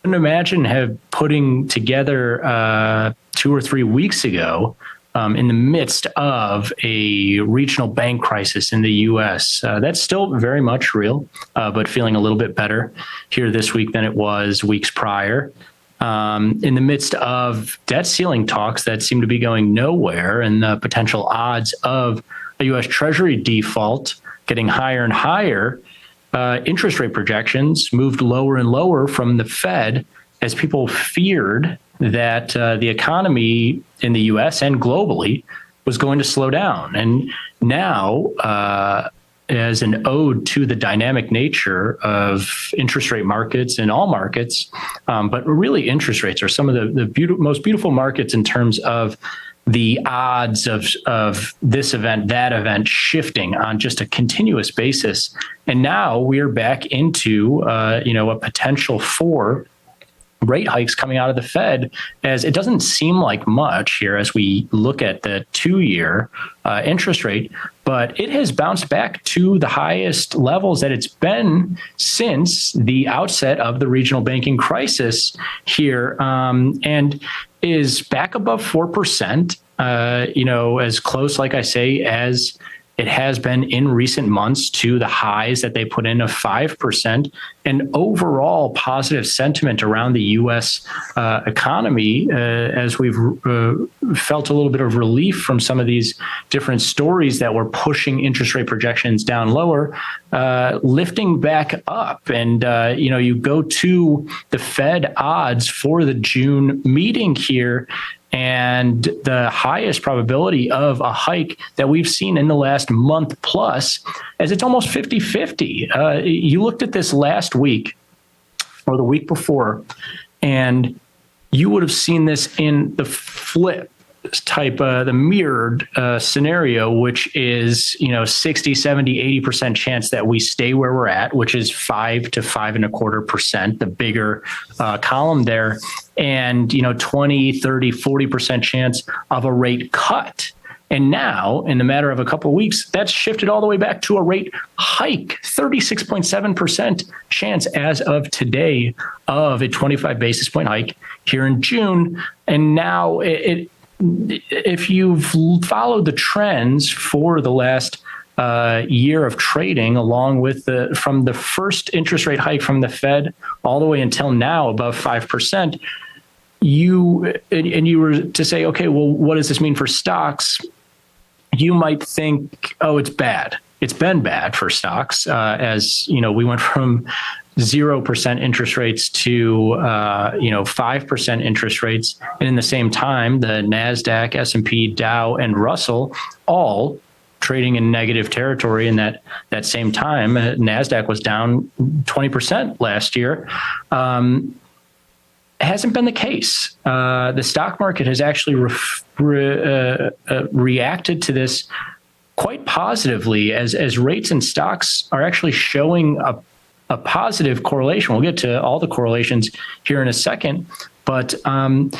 couldn't imagine putting together 2 or 3 weeks ago in the midst of a regional bank crisis in the U.S. That's still very much real, but feeling a little bit better here this week than it was weeks prior. In the midst of debt ceiling talks that seem to be going nowhere, and the potential odds of a U.S. Treasury default getting higher and higher, interest rate projections moved lower and lower from the Fed as people feared that the economy in the U.S. and globally was going to slow down. And now, as an ode to the dynamic nature of interest rate markets in all markets, but really interest rates are some of the most beautiful markets in terms of the odds of this event, that event shifting on just a continuous basis. And now we're back into a potential for rate hikes coming out of the Fed, as it doesn't seem like much here as we look at the 2-year interest rate, but it has bounced back to the highest levels that it's been since the outset of the regional banking crisis here, and is back above 4%, as close, like I say, as it has been in recent months to the highs that they put in of 5%, and overall positive sentiment around the U.S. Economy, as we've felt a little bit of relief from some of these different stories that were pushing interest rate projections down lower, lifting back up. And, you go to the Fed odds for the June meeting here, and the highest probability of a hike that we've seen in the last month plus, as it's almost 50-50. You looked at this last week or the week before, and you would have seen this in the flip type, the mirrored scenario, which is 60, 70, 80% chance that we stay where we're at, which is 5 to 5.25%, the bigger column there, and 20, 30, 40% chance of a rate cut. And now, in the matter of a couple of weeks, that's shifted all the way back to a rate hike, 36.7% chance as of today of a 25 basis point hike here in June. And now if you've followed the trends for the last year of trading, along with from the first interest rate hike from the Fed all the way until now above 5%, you were to say, okay, well, what does this mean for stocks? You might think, oh, it's bad. It's been bad for stocks, as we went from 0% interest rates to 5% interest rates, and in the same time, the Nasdaq, S&P, Dow, and Russell all trading in negative territory. In that same time, Nasdaq was down 20% last year. Hasn't been the case. The stock market has actually reacted to this quite positively, as rates and stocks are actually showing a positive correlation. We'll get to all the correlations here in a second, but and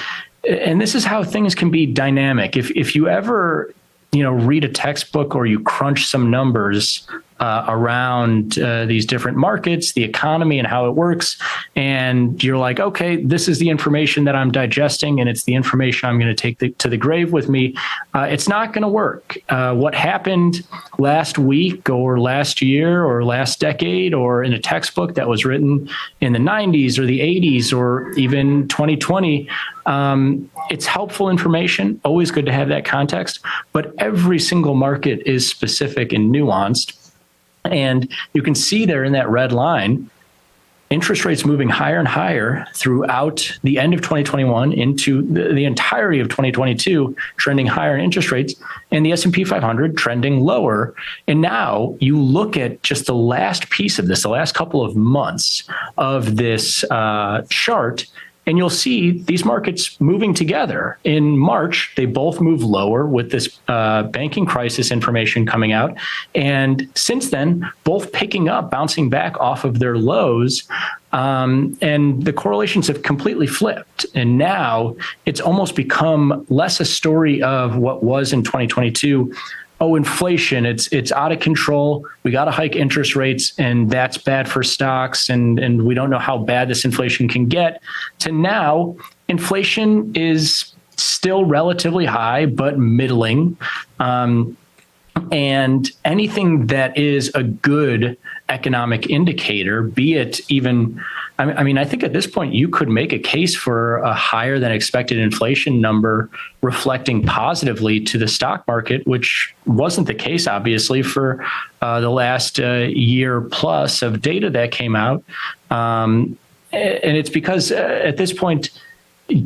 this is how things can be dynamic. If you ever read a textbook or you crunch some numbers around these different markets, the economy, and how it works, and you're like, okay, this is the information that I'm digesting, and it's the information I'm going to take to the grave with me, it's not going to work. What happened last week or last year or last decade, or in a textbook that was written in the 90s or the 80s or even 2020, it's helpful information, always good to have that context, but every single market is specific and nuanced. And you can see there in that red line, interest rates moving higher and higher throughout the end of 2021 into the entirety of 2022, trending higher in interest rates, and the S&P 500 trending lower. And now you look at just the last piece of this, the last couple of months of this chart, and you'll see these markets moving together. In March, they both move lower with this banking crisis information coming out. And since then, both picking up, bouncing back off of their lows. And the correlations have completely flipped. And now it's almost become less a story of what was in 2022 oh, inflation, it's out of control. We got to hike interest rates, and that's bad for stocks, and we don't know how bad this inflation can get, to now inflation is still relatively high, but middling. And anything that is a good economic indicator, be it even, I mean, I think at this point you could make a case for a higher than expected inflation number reflecting positively to the stock market, which wasn't the case, obviously, for the last year plus of data that came out. And it's because at this point,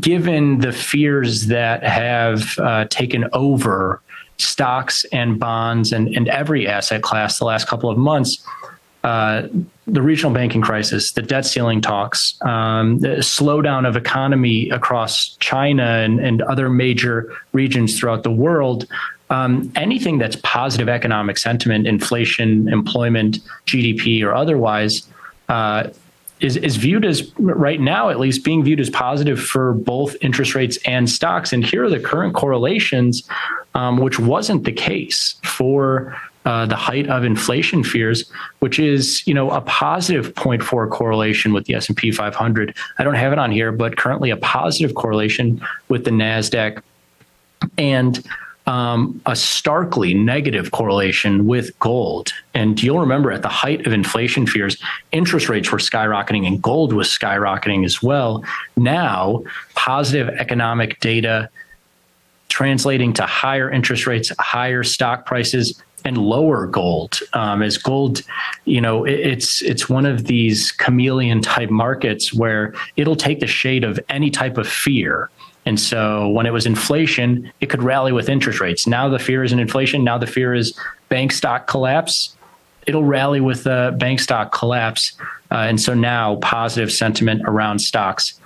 given the fears that have taken over stocks and bonds and every asset class the last couple of months, the regional banking crisis, the debt ceiling talks, the slowdown of economy across China and other major regions throughout the world, anything that's positive economic sentiment, inflation, employment, GDP, or otherwise, is viewed as, right now at least, being viewed as positive for both interest rates and stocks. And here are the current correlations, which wasn't the case for the height of inflation fears, which is, a positive 0.4 correlation with the S&P 500. I don't have it on here, but currently a positive correlation with the NASDAQ, and a starkly negative correlation with gold. And you'll remember at the height of inflation fears, interest rates were skyrocketing and gold was skyrocketing as well. Now, positive economic data translating to higher interest rates, higher stock prices, and lower gold. As gold, it's one of these chameleon type markets where it'll take the shade of any type of fear. And so when it was inflation, it could rally with interest rates. Now the fear isn't inflation. Now the fear is bank stock collapse. It'll rally with the bank stock collapse. And so now positive sentiment around stocks,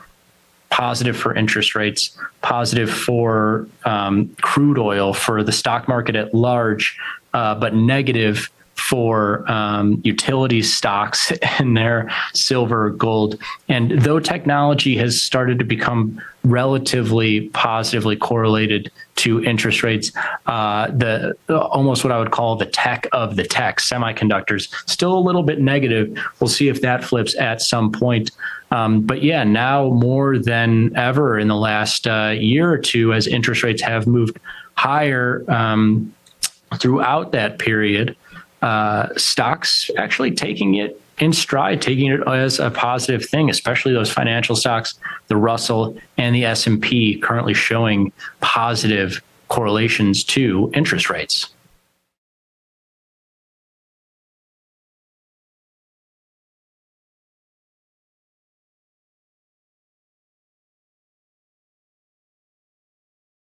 positive for interest rates, positive for crude oil, for the stock market at large, but negative for utility stocks and their silver, gold. And though technology has started to become relatively positively correlated to interest rates, the almost what I would call the tech of the tech, semiconductors, still a little bit negative. We'll see if that flips at some point. But yeah, now more than ever in the last year or two, as interest rates have moved higher throughout that period, stocks actually taking it in stride, taking it as a positive thing, especially those financial stocks, the Russell and the S&P currently showing positive correlations to interest rates.